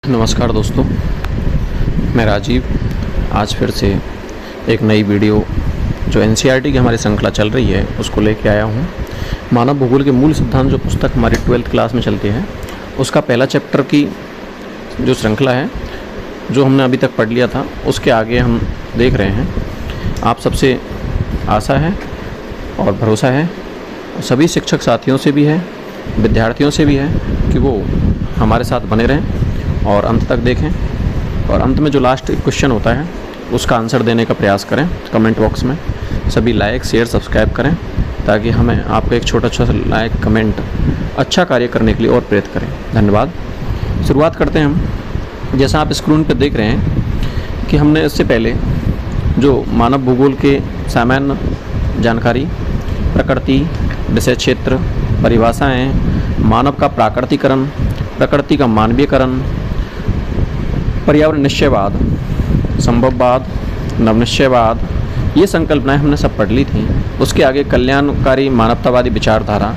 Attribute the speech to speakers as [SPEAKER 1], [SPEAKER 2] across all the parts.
[SPEAKER 1] नमस्कार दोस्तों, मैं राजीव आज फिर से एक नई वीडियो जो एनसीईआरटी की हमारी श्रृंखला चल रही है उसको लेके आया हूँ। मानव भूगोल के मूल सिद्धांत जो पुस्तक हमारी 12th क्लास में चलती है उसका पहला चैप्टर की जो श्रृंखला है जो हमने अभी तक पढ़ लिया था उसके आगे हम देख रहे हैं। आप सबसे आशा है और भरोसा है, सभी शिक्षक साथियों से भी है, विद्यार्थियों से भी है कि वो हमारे साथ बने रहें और अंत तक देखें और अंत में जो लास्ट क्वेश्चन होता है उसका आंसर देने का प्रयास करें। कमेंट बॉक्स में सभी लाइक शेयर सब्सक्राइब करें ताकि हमें आपका एक छोटा सा लाइक कमेंट अच्छा कार्य करने के लिए और प्रेरित करें। धन्यवाद। शुरुआत करते हैं हम। जैसा आप स्क्रीन पर देख रहे हैं कि हमने इससे पहले जो मानव भूगोल के सामान्य जानकारी, प्रकृति, विषय क्षेत्र, परिभाषाएँ, मानव का प्राकृतिकरण, प्रकृति का मानवीयकरण, पर्यावरण निश्चयवाद, संभववाद, नवनिश्चयवाद, ये संकल्पनाएं हमने सब पढ़ ली थी। उसके आगे कल्याणकारी मानवतावादी विचारधारा,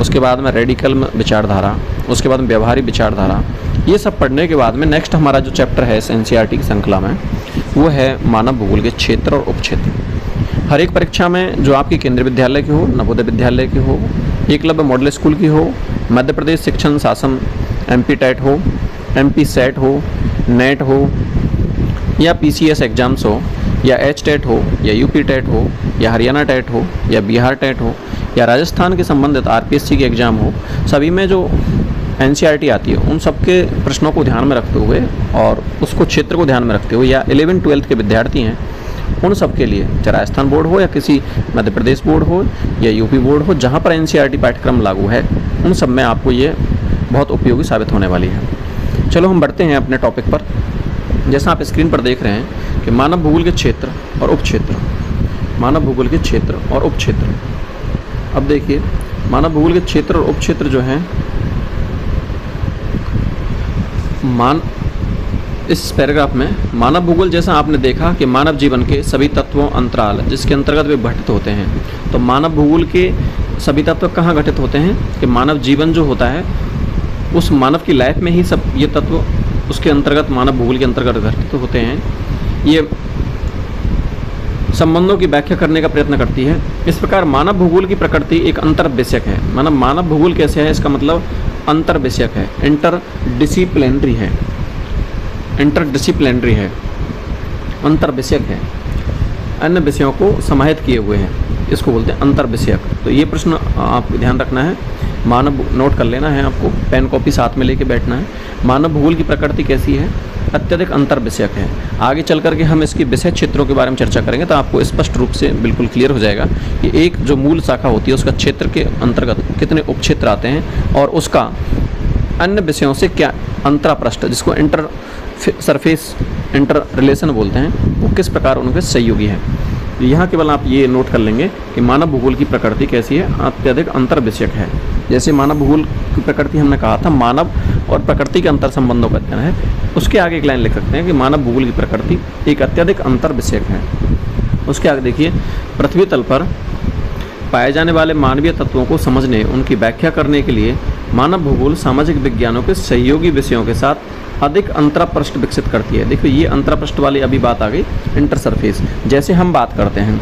[SPEAKER 1] उसके बाद में रेडिकल विचारधारा, उसके बाद में व्यवहारिक विचारधारा, ये सब पढ़ने के बाद में नेक्स्ट हमारा जो चैप्टर है इस एनसीईआरटी की श्रृंखला में वो है मानव भूगोल के क्षेत्र और उपक्षेत्र। हर एक परीक्षा में जो आपकी केंद्रीय विद्यालय की हो, नवोदय विद्यालय की हो, एकलव्य मॉडल स्कूल की हो, मध्य प्रदेश शिक्षण शासन MP टेट हो, MP सेट हो, नेट हो या PCS एग्ज़ाम्स हो या H टेट हो या UP टेट हो या हरियाणा टेट हो या बिहार टेट हो या राजस्थान के संबंधित RPSC के एग्ज़ाम हो, सभी में जो NCERT आती है उन सबके प्रश्नों को ध्यान में रखते हुए और उसको क्षेत्र को ध्यान में रखते हुए या 11th-12th के विद्यार्थी हैं उन सब के लिए, चाहे राजस्थान बोर्ड हो या किसी मध्य प्रदेश बोर्ड हो या UP बोर्ड हो, जहाँ पर NCERT पाठ्यक्रम लागू है उन सब में आपको ये बहुत उपयोगी साबित होने वाली है। चलो हम बढ़ते हैं अपने टॉपिक पर। जैसा आप स्क्रीन पर देख रहे हैं कि मानव भूगोल के क्षेत्र और उपक्षेत्र, मानव भूगोल के क्षेत्र और उपक्षेत्र। अब देखिए मानव भूगोल के क्षेत्र और उपक्षेत्र जो हैं इस पैराग्राफ में मानव भूगोल जैसा आपने देखा कि मानव जीवन के सभी तत्वों अंतराल जिसके अंतर्गत वे घटित होते हैं। तो मानव भूगोल के सभी तत्व कहाँ घटित होते हैं कि मानव जीवन जो होता है उस मानव की लाइफ में ही सब ये तत्व उसके अंतर्गत मानव भूगोल के अंतर्गत घटित होते हैं। ये संबंधों की व्याख्या करने का प्रयत्न करती है। इस प्रकार मानव भूगोल की प्रकृति एक अंतर विषयक है। मानव भूगोल कैसे है, इसका मतलब अंतर विषयक है, इंटरडिसिप्लिनरी है, इंटरडिसिप्लिनरी है, अंतर विषयक है, अन्य विषयों को समाहित किए हुए हैं, इसको बोलते हैं अंतर विषयक। तो ये प्रश्न आप ध्यान रखना है, मानव नोट कर लेना है, आपको पेन कॉपी साथ में लेके बैठना है। मानव भूगोल की प्रकृति कैसी है, अत्यधिक अंतर विषयक है। आगे चल करके हम इसकी विषय क्षेत्रों के बारे में चर्चा करेंगे तो आपको स्पष्ट रूप से बिल्कुल क्लियर हो जाएगा कि एक जो मूल शाखा होती है उसका क्षेत्र के अंतर्गत कितने उपक्षेत्र आते हैं और उसका अन्य विषयों से क्या अंतरापृष्ठ, जिसको इंटर सरफेस इंटर रिलेशन बोलते हैं, वो किस प्रकार उनके सहयोगी है। यहाँ केवल आप ये नोट कर लेंगे कि मानव भूगोल की प्रकृति कैसी है, अत्यधिक अंतर विषयक है। जैसे मानव भूगोल की प्रकृति हमने कहा था मानव और प्रकृति के अंतर संबंधों का अध्ययन है, उसके आगे एक लाइन लिख सकते हैं कि मानव भूगोल की प्रकृति एक अत्यधिक अंतर विषयक है। उसके आगे देखिए, पृथ्वी तल पर पाए जाने वाले मानवीय तत्वों को समझने, उनकी व्याख्या करने के लिए मानव भूगोल सामाजिक विज्ञानों के सहयोगी विषयों के साथ अधिक अंतरापृष्ठ विकसित करती है। देखो ये अंतरापृष्ठ वाली अभी बात आ गई, इंटर सरफेस। जैसे हम बात करते हैं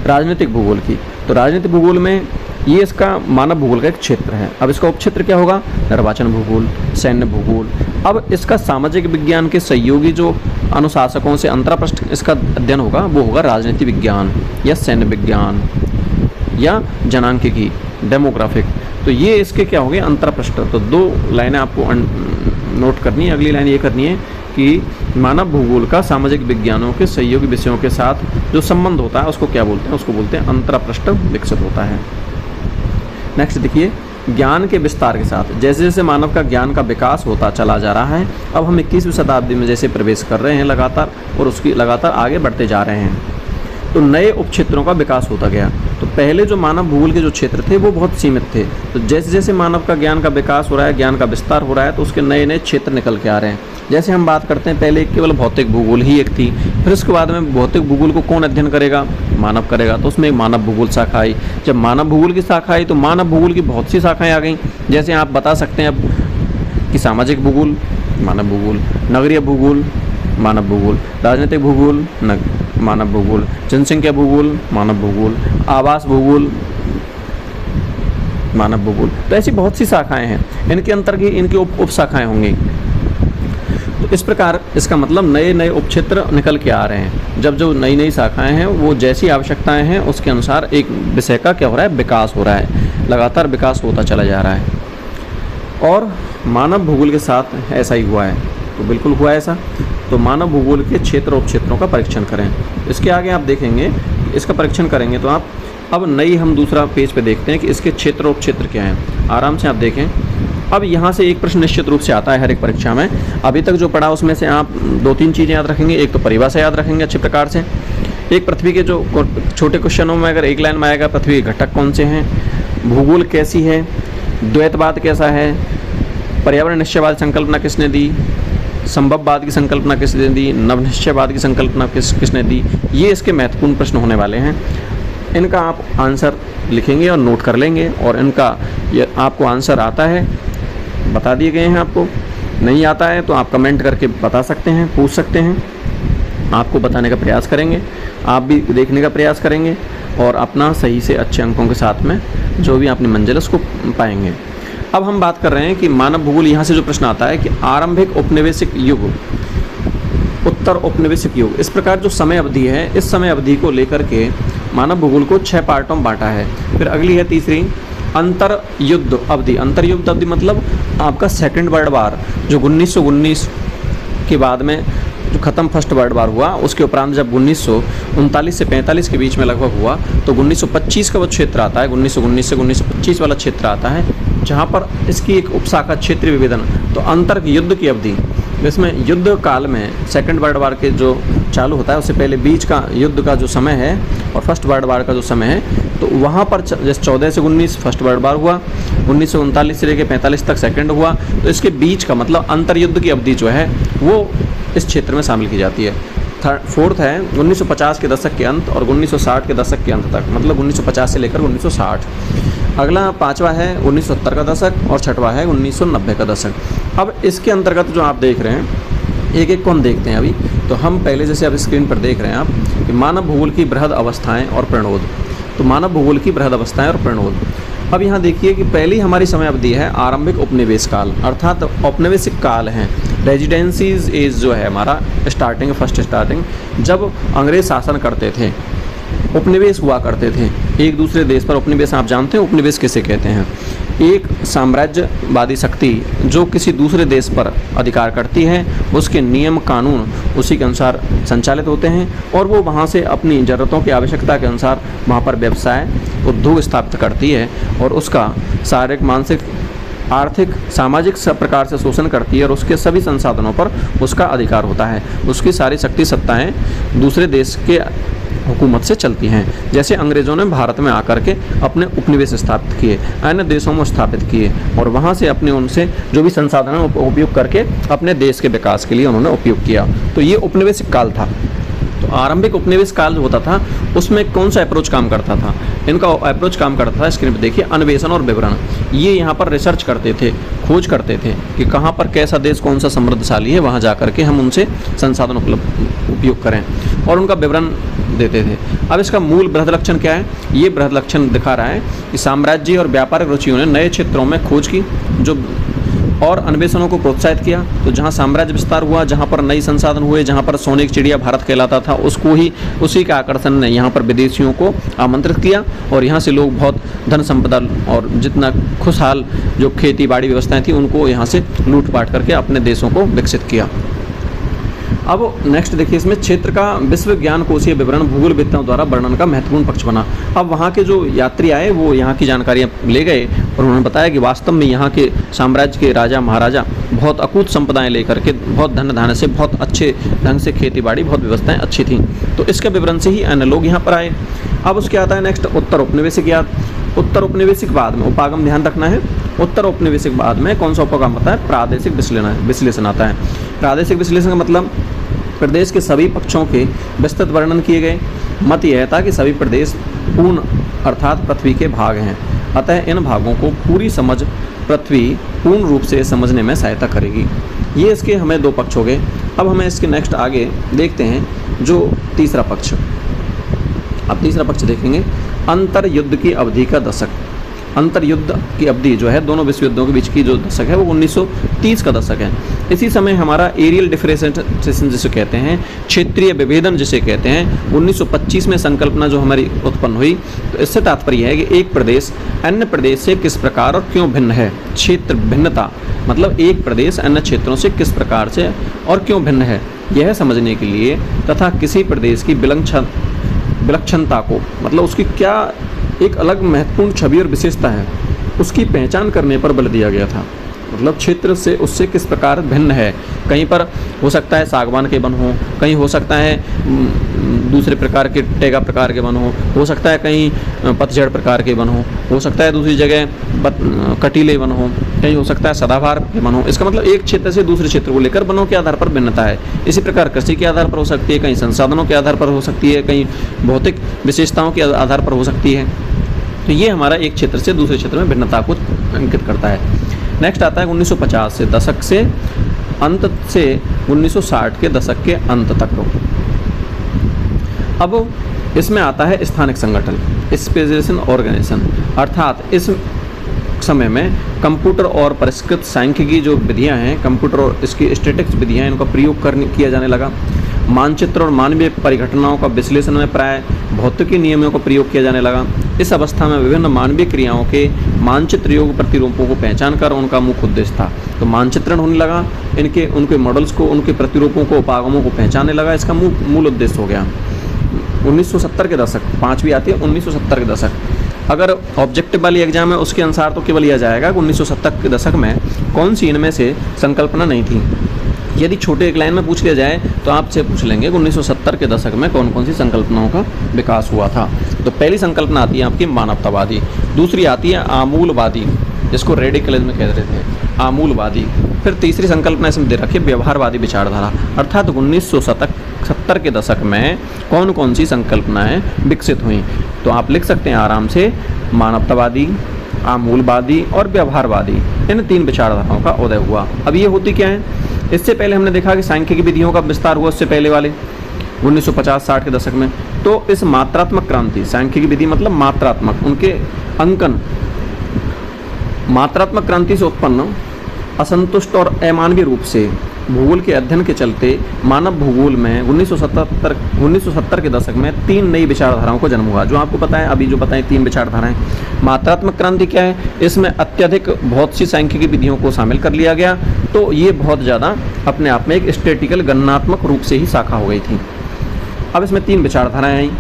[SPEAKER 1] राजनीतिक भूगोल की, तो राजनीतिक भूगोल में ये इसका मानव भूगोल का एक क्षेत्र है। अब इसका उपक्षेत्र क्या होगा, निर्वाचन भूगोल, सैन्य भूगोल। अब इसका सामाजिक विज्ञान के सहयोगी जो अनुशासकों से अंतरापृष्ठ इसका अध्ययन होगा वो होगा राजनीति विज्ञान या सैन्य विज्ञान या जनांकिकी, डेमोग्राफिक। तो ये इसके क्या हो गए, अंतरापृष्ठ। तो दो लाइनें आपको नोट करनी है। अगली लाइन ये करनी है कि मानव भूगोल का सामाजिक विज्ञानों के सहयोगी विषयों के साथ जो संबंध होता है उसको क्या बोलते हैं, उसको बोलते हैं अंतरापृष्ठ विकसित होता है। नेक्स्ट देखिए, ज्ञान के विस्तार के साथ जैसे जैसे मानव का ज्ञान का विकास होता चला जा रहा है, अब हम 21वीं शताब्दी में जैसे प्रवेश कर रहे हैं लगातार और उसकी लगातार आगे बढ़ते जा रहे हैं, तो नए उपक्षेत्रों का विकास होता गया। तो पहले जो मानव भूगोल के जो क्षेत्र थे वो बहुत सीमित थे। तो जैसे जैसे मानव का ज्ञान का विकास हो रहा है, ज्ञान का विस्तार हो रहा है, तो उसके नए नए क्षेत्र निकल के आ रहे हैं। जैसे हम बात करते हैं पहले केवल भौतिक भूगोल ही एक थी, फिर उसके बाद में भौतिक भूगोल को कौन अध्ययन करेगा, मानव करेगा। तो उसमें एक मानव भूगोल शाखा आई। जब मानव भूगोल की शाखा आई तो मानव भूगोल की बहुत सी शाखाएं आ गई। जैसे आप बता सकते हैं अब कि सामाजिक भूगोल, मानव भूगोल, नगरीय भूगोल, मानव भूगोल, राजनीतिक भूगोल, मानव भूगोल, जनसंख्या भूगोल, मानव भूगोल, आवास भूगोल, मानव भूगोल। तो ऐसी बहुत सी शाखाएं हैं, इनके अंतर्गत इनकी उप शाखाएं होंगी। तो इस प्रकार इसका मतलब नए नए उपक्षेत्र निकल के आ रहे हैं। जब जो नई नई शाखाएं हैं वो जैसी आवश्यकताएं हैं उसके अनुसार एक विषय का क्या हो रहा है, विकास हो रहा है, लगातार विकास होता चला जा रहा है। और मानव भूगोल के साथ ऐसा ही हुआ है, तो बिल्कुल हुआ है ऐसा। तो मानव भूगोल के क्षेत्र उपक्षेत्रों का परीक्षण करें। इसके आगे आप देखेंगे, इसका परीक्षण करेंगे तो आप अब नई हम दूसरा पेज पे देखते हैं कि इसके क्षेत्र उपक्षेत्र क्या हैं। आराम से आप देखें। अब यहाँ से एक प्रश्न निश्चित रूप से आता है हर एक परीक्षा में। अभी तक जो पढ़ा उसमें से आप 2-3 चीज़ें याद रखेंगे। एक तो परिभाषा याद रखेंगे अच्छे प्रकार से। एक पृथ्वी के जो छोटे क्वेश्चनों में अगर एक लाइन में आएगा पृथ्वी के घटक कौन से हैं, भूगोल कैसी है, द्वैतवाद कैसा है, पर्यावरण निश्चयवाद संकल्पना किसने दी, संभववाद की संकल्पना किसने दी, नवनिश्चयवाद की संकल्पना किसने दी, ये इसके महत्वपूर्ण प्रश्न होने वाले हैं। इनका आप आंसर लिखेंगे और नोट कर लेंगे, और इनका ये आपको आंसर आता है बता दिए गए हैं, आपको नहीं आता है तो आप कमेंट करके बता सकते हैं, पूछ सकते हैं। आपको बताने का प्रयास करेंगे, आप भी देखने का प्रयास करेंगे और अपना सही से अच्छे अंकों के साथ में जो भी अपनी मंजिल उसको पाएंगे। अब हम बात कर रहे हैं कि मानव भूगोल, यहाँ से जो प्रश्न आता है कि आरंभिक औपनिवेशिक युग, उत्तर औपनिवेशिक युग, इस प्रकार जो समय अवधि है, इस समय अवधि को लेकर के मानव भूगोल को 6 पार्टों में बांटा है। फिर अगली है तीसरी अंतर युद्ध अवधि। अंतर युद्ध अवधि मतलब आपका सेकंड वर्ल्ड वार जो 1919 के बाद में जो ख़त्म फर्स्ट वर्ल्ड वार हुआ, उसके उपरांत जब 1939 से 45 के बीच में लगभग हुआ, तो 1925 का वो क्षेत्र आता है, 1919 से 1925 वाला क्षेत्र आता है, जहाँ पर इसकी एक उपशाखा क्षेत्रीय विभेदन। तो अंतर युद्ध की अवधि, इसमें युद्ध काल में सेकंड वर्ल्ड वार के जो चालू होता है उससे पहले बीच का युद्ध का जो समय है और फर्स्ट वर्ल्ड वार का जो समय है, तो वहाँ पर जैसे 14 से 19 फर्स्ट वर्ल्ड वार हुआ, 1939 से लेकर 45 तक सेकंड हुआ, तो इसके बीच का मतलब अंतर युद्ध की अवधि जो है वो इस क्षेत्र में शामिल की जाती है। फोर्थ है 1950 के दशक के अंत और 1960 के दशक के अंत तक, मतलब 1950 से लेकर 1960। अगला पांचवा है 1970 का दशक और छठवा है 1990 का दशक। अब इसके अंतर्गत जो आप देख रहे हैं, एक एक को हम देखते हैं अभी। तो हम पहले जैसे आप स्क्रीन पर देख रहे हैं आप कि मानव भूगोल की बृहद अवस्थाएं और प्रणोद। तो मानव भूगोल की बृहद अवस्थाएं और प्रणोद। अब यहाँ देखिए कि पहली हमारी समय अवधि है आरंभिक उपनिवेश काल, अर्थात औपनिवेशिक काल है। रेजिडेंसीज एज जो है हमारा स्टार्टिंग, फर्स्ट स्टार्टिंग, जब अंग्रेज शासन करते थे, उपनिवेश हुआ करते थे एक दूसरे देश पर। उपनिवेश आप जानते हैं उपनिवेश किसे कहते हैं? एक साम्राज्यवादी शक्ति जो किसी दूसरे देश पर अधिकार करती है, उसके नियम कानून उसी के अनुसार संचालित होते हैं और वो वहाँ से अपनी ज़रूरतों की आवश्यकता के अनुसार वहाँ पर व्यवसाय उद्योग स्थापित करती है और उसका शारीरिक, मानसिक, आर्थिक, सामाजिक सब प्रकार से शोषण करती है और उसके सभी संसाधनों पर उसका अधिकार होता है। उसकी सारी शक्ति सत्ताएँ दूसरे देश के हुकूमत से चलती हैं। जैसे अंग्रेज़ों ने भारत में आकर के अपने उपनिवेश स्थापित किए, अन्य देशों में स्थापित किए और वहाँ से अपने उनसे जो भी संसाधन उपयोग करके अपने देश के विकास के लिए उन्होंने उपयोग किया। तो ये उपनिवेशिक काल था। तो आरंभिक उपनिवेश काल जो होता था उसमें कौन सा अप्रोच काम करता था? इनका अप्रोच काम करता था, स्क्रीन पर देखिए, अन्वेषण और विवरण। ये यहाँ पर रिसर्च करते थे, खोज करते थे कि कहाँ पर कैसा देश कौन सा समृद्धशाली है, वहाँ जा कर के हम उनसे संसाधन उपयोग करें और उनका विवरण देते थे। अब इसका मूल बृहद लक्षण क्या है? ये बृहद लक्षण दिखा रहा है कि साम्राज्य और व्यापारिक रुचियों ने नए क्षेत्रों में खोज की जो और अन्वेषणों को प्रोत्साहित किया। तो जहाँ साम्राज्य विस्तार हुआ, जहाँ पर नई संसाधन हुए, जहाँ पर सोने की चिड़िया भारत कहलाता था, उसको ही उसी के आकर्षण ने यहाँ पर विदेशियों को आमंत्रित किया और यहाँ से लोग बहुत धन संपदा और जितना खुशहाल जो खेती बाड़ी व्यवस्थाएं थी उनको यहाँ से लूटपाट करके अपने देशों को विकसित किया। अब नेक्स्ट देखिए, इसमें क्षेत्र का विश्व ज्ञान कोशीय विवरण भूगोलविदों द्वारा वर्णन का महत्वपूर्ण पक्ष बना। अब वहाँ के जो यात्री आए वो यहाँ की जानकारियाँ ले गए और उन्होंने बताया कि वास्तव में यहाँ के साम्राज्य के राजा महाराजा बहुत अकूत संपदाएं लेकर के, बहुत धन धान्य से, बहुत अच्छे ढंग से खेती बाड़ी, बहुत व्यवस्थाएं अच्छी थीं। तो इसके विवरण से ही अन्य लोग यहाँ पर आए। अब उसके आता है नेक्स्ट उत्तर औपनिवेशिक याद। उत्तर औपनिवेशिक बाद में उपागम ध्यान रखना है। उत्तर औपनिवेशिक बाद में कौन सा उपागम आता है? प्रादेशिक विश्लेषण आता है। प्रादेशिक विश्लेषण का मतलब प्रदेश के सभी पक्षों के विस्तृत वर्णन किए गए। मत यह था कि सभी प्रदेश पूर्ण अर्थात पृथ्वी के भाग हैं, अतः इन भागों को पूरी समझ पृथ्वी पूर्ण रूप से समझने में सहायता करेगी। ये इसके हमें दो पक्ष हो गए। अब हमें इसके नेक्स्ट आगे देखते हैं जो तीसरा पक्ष। अब तीसरा पक्ष देखेंगे, अंतर युद्ध की अवधि का दशक। अंतर युद्ध की अवधि जो है दोनों विश्व युद्धों के बीच की जो दशक है वो 1930 का दशक है। इसी समय हमारा एरियल डिफरेंशिएशन जिसे कहते हैं, क्षेत्रीय विभेदन जिसे कहते हैं, 1925 में संकल्पना जो हमारी उत्पन्न हुई। तो इससे तात्पर्य है कि एक प्रदेश अन्य प्रदेश से किस प्रकार और क्यों भिन्न है। क्षेत्र भिन्नता मतलब एक प्रदेश अन्य क्षेत्रों से किस प्रकार से और क्यों भिन्न है, यह समझने के लिए तथा किसी प्रदेश की विलक्षणता को मतलब उसकी क्या एक अलग महत्वपूर्ण छवि और विशेषता है उसकी पहचान करने पर बल दिया गया था। मतलब क्षेत्र से उससे किस प्रकार भिन्न है। कहीं पर हो सकता है सागवान के वन हो, कहीं हो सकता है दूसरे प्रकार के टेगा प्रकार के वन हो सकता है कहीं पतझड़ प्रकार के वन हो सकता है दूसरी जगह कटीले वन हो, कहीं हो सकता है सदाबहार के वन हो। इसका मतलब एक क्षेत्र से दूसरे क्षेत्र को लेकर वनों के आधार पर भिन्नता है। इसी प्रकार कृषि के आधार पर हो सकती है, कहीं संसाधनों के आधार पर हो सकती है, कहीं भौतिक विशेषताओं के आधार पर हो सकती है। तो ये हमारा एक क्षेत्र से दूसरे क्षेत्र में भिन्नता को अंकित करता है। नेक्स्ट आता है 1950 से दशक से अंत से 1960 के दशक के अंत तक। अब इसमें आता है स्थानिक संगठन, स्पेशलाइजेशन ऑर्गेनाइजेशन, अर्थात इस समय में कंप्यूटर और परिष्कृत सांख्यिकी जो विधियां हैं, कंप्यूटर और इसकी स्टैटिक्स विधियां हैं, इनका प्रयोग किया जाने लगा। मानचित्र और मानवीय परिघटनाओं का विश्लेषण में प्राय भौतिकी नियमों का प्रयोग किया जाने लगा। इस अवस्था में विभिन्न मानवीय क्रियाओं के मानचित्र योग्य प्रतिरूपों को पहचान कर उनका मुख्य उद्देश्य था। तो मानचित्रण होने लगा, उनके मॉडल्स को, उनके प्रतिरूपों को, उपागमों को पहचानने लगा। इसका मूल उद्देश्य हो गया 1970 के दशक, पाँचवीं आती है 1970 के दशक। अगर ऑब्जेक्टिव वाली एग्जाम है उसके अनुसार तो केवल यह जाएगा कि 1970 के दशक में कौन सी इनमें से संकल्पना नहीं थी। यदि छोटे एक लाइन में पूछ लिया जाए तो आपसे पूछ लेंगे कि 1970 के दशक में कौन कौन सी संकल्पनाओं का विकास हुआ था। तो पहली संकल्पना आती है आपकी मानवतावादी, दूसरी आती है आमूलवादी, जिसको रेडिकलिज्म कहते थे, आमूलवादी। फिर तीसरी संकल्पना इसमें दे रखी है व्यवहारवादी विचारधारा। अर्थात 1970 के दशक में कौन कौन सी संकल्पनाएं विकसित हुई। तो आप लिख सकते हैं आराम से, मानवतावादी, आमूलवादी और व्यवहारवादी, इन तीन विचारधाराओं का उदय हुआ। अब ये होती क्या है, इससे पहले हमने देखा कि सांख्यिकी विधियों का विस्तार हुआ उससे पहले वाले 1950-60 के दशक में। तो इस मात्रात्मक क्रांति, सांख्यिकी विधि मतलब मात्रात्मक, उनके अंकन, मात्रात्मक क्रांति से उत्पन्न असंतुष्ट और अमानवीय रूप से भूगोल के अध्ययन के चलते मानव भूगोल में 1970 के दशक में तीन नई विचारधाराओं को जन्म हुआ। जो आपको पता है, अभी जो बताएं तीन विचारधाराएं। मात्रात्मक क्रांति क्या है, इसमें अत्यधिक बहुत सी सांख्यिकी विधियों को शामिल कर लिया गया। तो ये बहुत ज़्यादा अपने आप में एक स्टैटिकल गणनात्मक रूप से ही शाखा हो गई थी। अब इसमें तीन विचारधाराएं आई।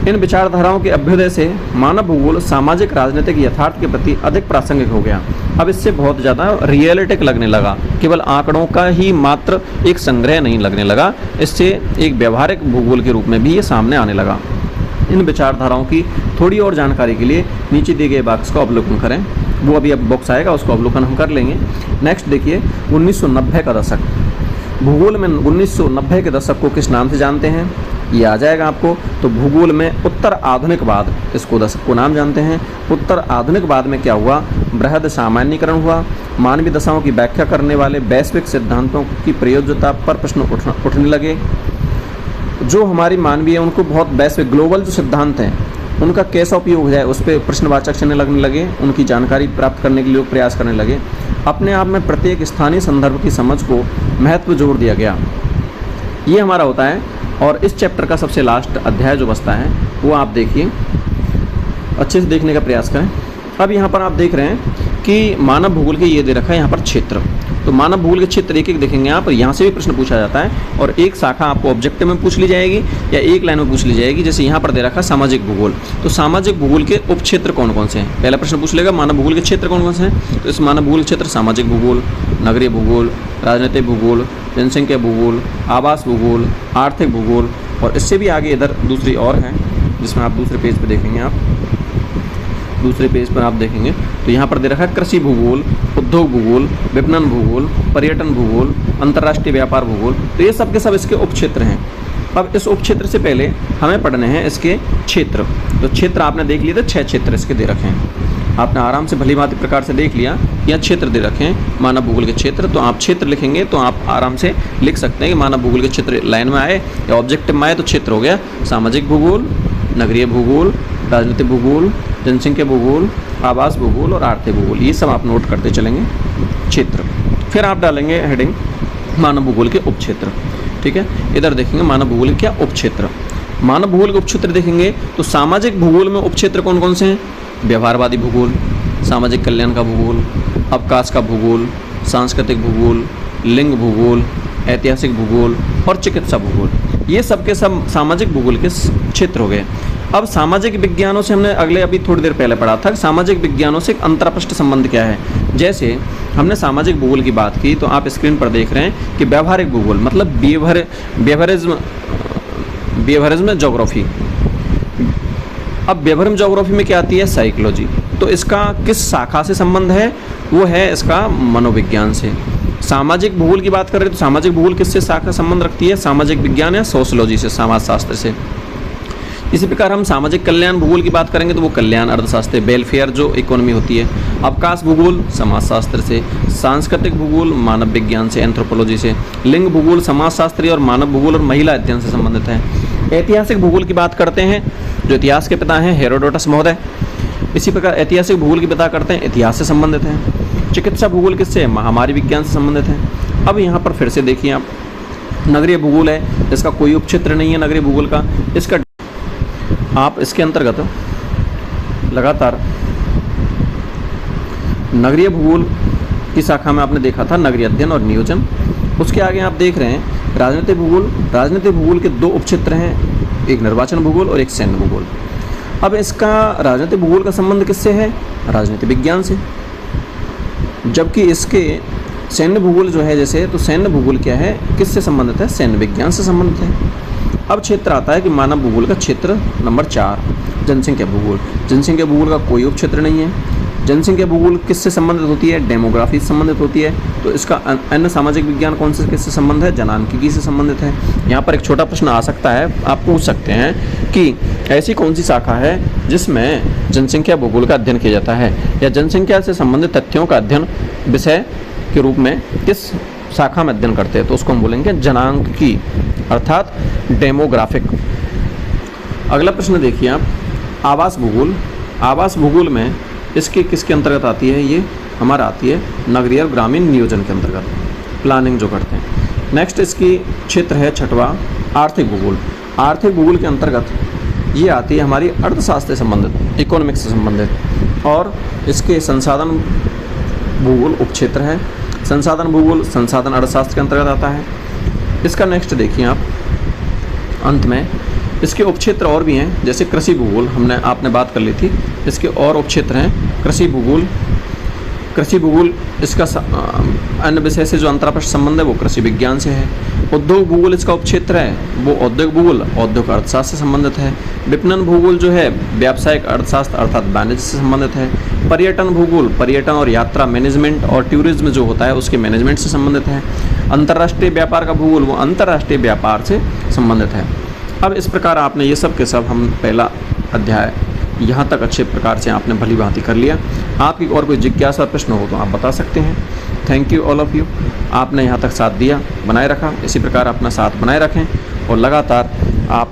[SPEAKER 1] इन विचारधाराओं के अभ्युदय से मानव भूगोल सामाजिक राजनीतिक यथार्थ के प्रति अधिक प्रासंगिक हो गया। अब इससे बहुत ज़्यादा रियलिटिक लगने लगा, केवल आंकड़ों का ही मात्र एक संग्रह नहीं लगने लगा, इससे एक व्यवहारिक भूगोल के रूप में भी ये सामने आने लगा। इन विचारधाराओं की थोड़ी और जानकारी के लिए नीचे दिए गए बॉक्स का अवलोकन करें, वो अभी अब बॉक्स आएगा उसको अवलोकन हम कर लेंगे। नेक्स्ट देखिए 1990 का दशक। भूगोल में 1990 के दशक को किस नाम से जानते हैं, ये आ जाएगा आपको। तो भूगोल में उत्तर आधुनिकवाद, इसको दशक को नाम जानते हैं। उत्तर आधुनिकवाद में क्या हुआ, बृहद सामान्यीकरण हुआ, मानवीय दशाओं की व्याख्या करने वाले वैश्विक सिद्धांतों की प्रयोज्यता पर प्रश्न उठने लगे। जो हमारी मानवीय उनको बहुत वैश्विक ग्लोबल जो सिद्धांत हैं उनका कैसा उपयोग हो जाए उस पर प्रश्नवाचक चिन्ह लगने लगे, उनकी जानकारी प्राप्त करने के लिए लोग प्रयास करने लगे। अपने आप में प्रत्येक स्थानीय संदर्भ की समझ को महत्व जोड़ दिया गया। ये हमारा होता है। और इस चैप्टर का सबसे लास्ट अध्याय जो बचता है वो आप देखिए, अच्छे से देखने का प्रयास करें। अब यहाँ पर आप देख रहे हैं कि मानव भूगोल के ये दे रखा है यहाँ पर क्षेत्र। तो मानव भूगोल के क्षेत्र एक एक देखेंगे आप, यहाँ से भी प्रश्न पूछा जाता है और एक शाखा आपको ऑब्जेक्टिव में पूछ ली जाएगी या एक लाइन में पूछ ली जाएगी। जैसे यहाँ पर दे रखा है सामाजिक भूगोल, तो सामाजिक भूगोल के उप क्षेत्र कौन कौन से हैं, पहला प्रश्न पूछ लेगा मानव भूगोल के क्षेत्र कौन कौन से हैं। तो इस मानव भूगोल क्षेत्र सामाजिक भूगोल, नगरीय भूगोल, राजनीतिक भूगोल, जनसंख्या भूगोल, आवास भूगोल, आर्थिक भूगोल, और इससे भी आगे इधर दूसरी और है जिसमें आप दूसरे पेज पर देखेंगे। आप दूसरे पेज पर आप देखेंगे तो यहाँ पर दे रखा है कृषि भूगोल, उद्योग भूगोल, विपणन भूगोल, पर्यटन भूगोल, अंतर्राष्ट्रीय व्यापार भूगोल। तो ये सब के सब इसके उप क्षेत्र हैं। अब इस उप क्षेत्र से पहले हमें पढ़ने हैं इसके क्षेत्र। तो क्षेत्र आपने देख लिए थे, 6 क्षेत्र इसके दे रखे हैं। आपने आराम से भली भांति प्रकार से देख लिया। या क्षेत्र दे रखे हैं मानव भूगोल के क्षेत्र, तो आप क्षेत्र लिखेंगे तो आप आराम से लिख सकते हैं कि मानव भूगोल के क्षेत्र लाइन में आए या ऑब्जेक्टिव में आए तो क्षेत्र हो गया सामाजिक भूगोल, नगरीय भूगोल, राजनीतिक भूगोल, जनसंख्या भूगोल, आवास भूगोल और आर्थिक भूगोल, ये सब आप नोट करते चलेंगे क्षेत्र। फिर आप डालेंगे हेडिंग मानव भूगोल के उपक्षेत्र। ठीक है, इधर देखेंगे मानव भूगोल के क्या उपक्षेत्र। मानव भूगोल के उपक्षेत्र देखेंगे तो सामाजिक भूगोल में उपक्षेत्र कौन कौन से हैं? व्यवहारवादी भूगोल, सामाजिक कल्याण का भूगोल, अवकाश का भूगोल, सांस्कृतिक भूगोल, लिंग भूगोल, ऐतिहासिक भूगोल और चिकित्सा भूगोल, ये सब के सब सामाजिक भूगोल के क्षेत्र हो गए। अब सामाजिक विज्ञानों से हमने अभी थोड़ी देर पहले पढ़ा था, सामाजिक विज्ञानों से अंतरपृष्ठ संबंध क्या है। जैसे हमने सामाजिक भूगोल की बात की तो आप स्क्रीन पर देख रहे हैं कि व्यवहारिक भूगोल मतलब बिहेवियरिज्म ज्योग्राफी। अब बिहेवियरिज्म ज्योग्राफी में क्या आती है? साइकोलॉजी। तो इसका किस शाखा से संबंध है? वो है इसका मनोविज्ञान से। सामाजिक भूगोल की बात करें तो सामाजिक भूगोल किससे शाखा संबंध रखती है? सामाजिक विज्ञान या सोशियोलॉजी से, समाजशास्त्र से। इसी प्रकार हम सामाजिक कल्याण भूगोल की बात करेंगे तो वो कल्याण अर्थशास्त्र, वेलफेयर जो इकोनॉमी होती है। अवकाश भूगोल समाजशास्त्र से। सांस्कृतिक भूगोल मानव विज्ञान से, एंथ्रोपोलॉजी से। लिंग भूगोल समाजशास्त्री और मानव भूगोल और महिला अध्ययन से संबंधित है। ऐतिहासिक भूगोल की बात करते हैं जो इतिहास के पिता हैं हेरोडोटस महोदय। इसी प्रकार ऐतिहासिक भूगोल की बात करते हैं इतिहास से संबंधित है। चिकित्सा भूगोल किससे? महामारी विज्ञान से संबंधित है। अब यहाँ पर फिर से देखिए आप, नगरीय भूगोल है, इसका कोई उपक्षेत्र नहीं है नगरीय भूगोल का। इसका आप इसके अंतर्गत लगातार नगरीय भूगोल की शाखा में आपने देखा था नगरीय अध्ययन और नियोजन। उसके आगे आप देख रहे हैं राजनीतिक भूगोल। राजनीतिक भूगोल के दो उपक्षेत्र हैं, एक निर्वाचन भूगोल और एक सैन्य भूगोल। अब इसका राजनीतिक भूगोल का संबंध किससे है? राजनीतिक विज्ञान से। जबकि इसके सैन्य भूगोल जो है जैसे, तो सैन्य भूगोल क्या है, किससे संबंधित है? सैन्य विज्ञान से संबंधित है। अब क्षेत्र आता है कि मानव भूगोल का क्षेत्र नंबर 4 जनसंख्या भूगोल। जनसंख्या भूगोल का कोई उपक्षेत्र नहीं है। जनसंख्या भूगोल किससे संबंधित होती है? डेमोग्राफी से संबंधित होती है। तो इसका अन्य सामाजिक विज्ञान कौन से किससे संबंध है? जनांकिकी से संबंधित है। यहाँ पर एक छोटा प्रश्न आ सकता है, आप पूछ सकते हैं कि ऐसी कौन सी शाखा है जिसमें जनसंख्या भूगोल का अध्ययन किया जाता है, या जनसंख्या से संबंधित तथ्यों का अध्ययन विषय के रूप में किस शाखा में अध्ययन करते हैं? तो उसको हम बोलेंगे जनांकिकी अर्थात डेमोग्राफिक। अगला प्रश्न देखिए आप, आवास भूगोल। आवास भूगोल में इसके किसके अंतर्गत आती है? ये हमारा आती है नगरीय और ग्रामीण नियोजन के अंतर्गत, प्लानिंग जो करते हैं। नेक्स्ट इसकी क्षेत्र है 6वां आर्थिक भूगोल। आर्थिक भूगोल के अंतर्गत ये आती है हमारी अर्थशास्त्र से संबंधित, इकोनॉमिक्स से संबंधित। और इसके संसाधन भूगोल उपक्षेत्र है। संसाधन भूगोल संसाधन अर्थशास्त्र के अंतर्गत आता है। इसका नेक्स्ट देखिए आप, अंत में इसके उपक्षेत्र और भी हैं, जैसे कृषि भूगोल आपने बात कर ली थी। इसके और उपक्षेत्र हैं कृषि भूगोल। कृषि भूगोल इसका अन्य विषय से जो अंतरपृष्ठ संबंध है वो कृषि विज्ञान से है। उद्योग भूगोल इसका उपक्षेत्र है, वो औद्योगिक भूगोल औद्योगिक अर्थशास्त्र से संबंधित है। विपणन भूगोल जो है व्यावसायिक अर्थशास्त्र अर्थात वाणिज्य से संबंधित है। पर्यटन भूगोल पर्यटन और यात्रा मैनेजमेंट और टूरिज्म जो होता है उसके मैनेजमेंट से संबंधित है। अंतर्राष्ट्रीय व्यापार का भूगोल वो अंतर्राष्ट्रीय व्यापार से संबंधित है। अब इस प्रकार आपने ये सब के सब हम पहला अध्याय यहाँ तक अच्छे प्रकार से आपने भली भांति कर लिया। आपकी और कोई जिज्ञासा प्रश्न हो तो आप बता सकते हैं। Thank you all of you, आपने यहाँ तक साथ दिया, बनाए रखा। इसी प्रकार अपना साथ बनाए रखें और लगातार आप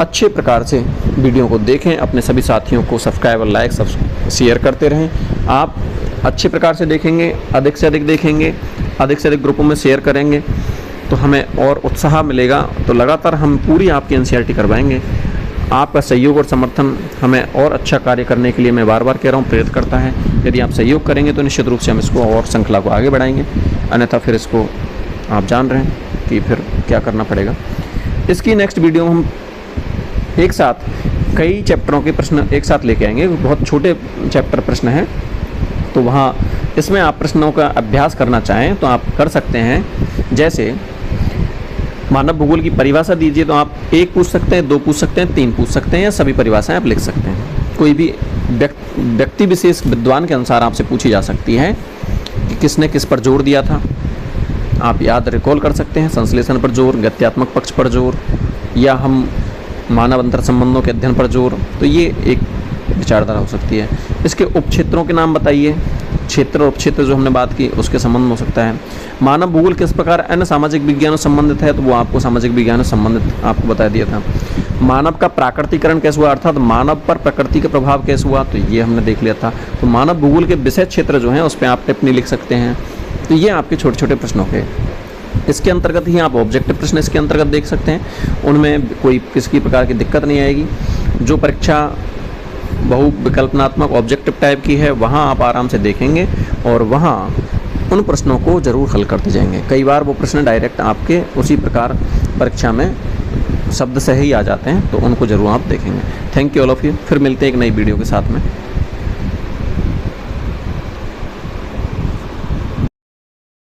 [SPEAKER 1] अच्छे प्रकार से वीडियो को देखें। अपने सभी साथियों को सब्सक्राइब और लाइक शेयर करते रहें। आप अच्छे प्रकार से देखेंगे, अधिक से अधिक देखेंगे, अधिक से अधिक ग्रुपों में शेयर करेंगे तो हमें और उत्साह मिलेगा। तो लगातार हम पूरी आपकी एनसीईआरटी करवाएंगे। आपका सहयोग और समर्थन हमें और अच्छा कार्य करने के लिए, मैं बार बार कह रहा हूँ, प्रेरित करता है। यदि आप सहयोग करेंगे तो निश्चित रूप से हम इसको और श्रृंखला को आगे बढ़ाएंगे, अन्यथा फिर इसको आप जान रहे हैं कि फिर क्या करना पड़ेगा। इसकी नेक्स्ट वीडियो हम एक साथ कई चैप्टरों के प्रश्न एक साथ लेके आएंगे। बहुत छोटे चैप्टर प्रश्न हैं, तो वहाँ इसमें आप प्रश्नों का अभ्यास करना चाहें तो आप कर सकते हैं। जैसे मानव भूगोल की परिभाषा दीजिए तो आप 1 पूछ सकते हैं, 2 पूछ सकते हैं, 3 पूछ सकते हैं, या सभी परिभाषाएं आप लिख सकते हैं। कोई भी व्यक्ति विशेष विद्वान के अनुसार आपसे पूछी जा सकती है कि किसने किस पर जोर दिया था। आप याद रिकॉल कर सकते हैं, संश्लेषण पर जोर, गत्यात्मक पक्ष पर जोर, या हम मानव अंतर संबंधों के अध्ययन पर जोर। तो ये एक विचारधारा हो सकती है। इसके उपक्षेत्रों के नाम बताइए। क्षेत्र और उपक्षेत्र जो हमने बात की उसके संबंध में हो सकता है। मानव भूगोल किस प्रकार अन्य सामाजिक विज्ञानों से संबंधित है, तो वो आपको सामाजिक विज्ञानों से संबंधित आपको बता दिया था। मानव का प्राकृतिकरण कैसे हुआ, अर्थात मानव पर प्रकृति का प्रभाव कैसे हुआ, तो ये हमने देख लिया था। तो मानव भूगोल के विषय क्षेत्र जो हैं उस पर आप टिप्पणी लिख सकते हैं। तो ये आपके छोटे छोटे प्रश्नों के, इसके अंतर्गत ही आप ऑब्जेक्टिव प्रश्न इसके अंतर्गत देख सकते हैं, उनमें कोई किसी प्रकार की दिक्कत नहीं आएगी। जो परीक्षा बहु विकल्पनात्मक ऑब्जेक्टिव टाइप की है वहाँ आप आराम से देखेंगे और वहाँ उन प्रश्नों को ज़रूर हल करते जाएंगे। कई बार वो प्रश्न डायरेक्ट आपके उसी प्रकार परीक्षा में शब्द से ही आ जाते हैं, तो उनको ज़रूर आप देखेंगे। Thank you all of you. फिर मिलते हैं एक नई वीडियो के साथ में।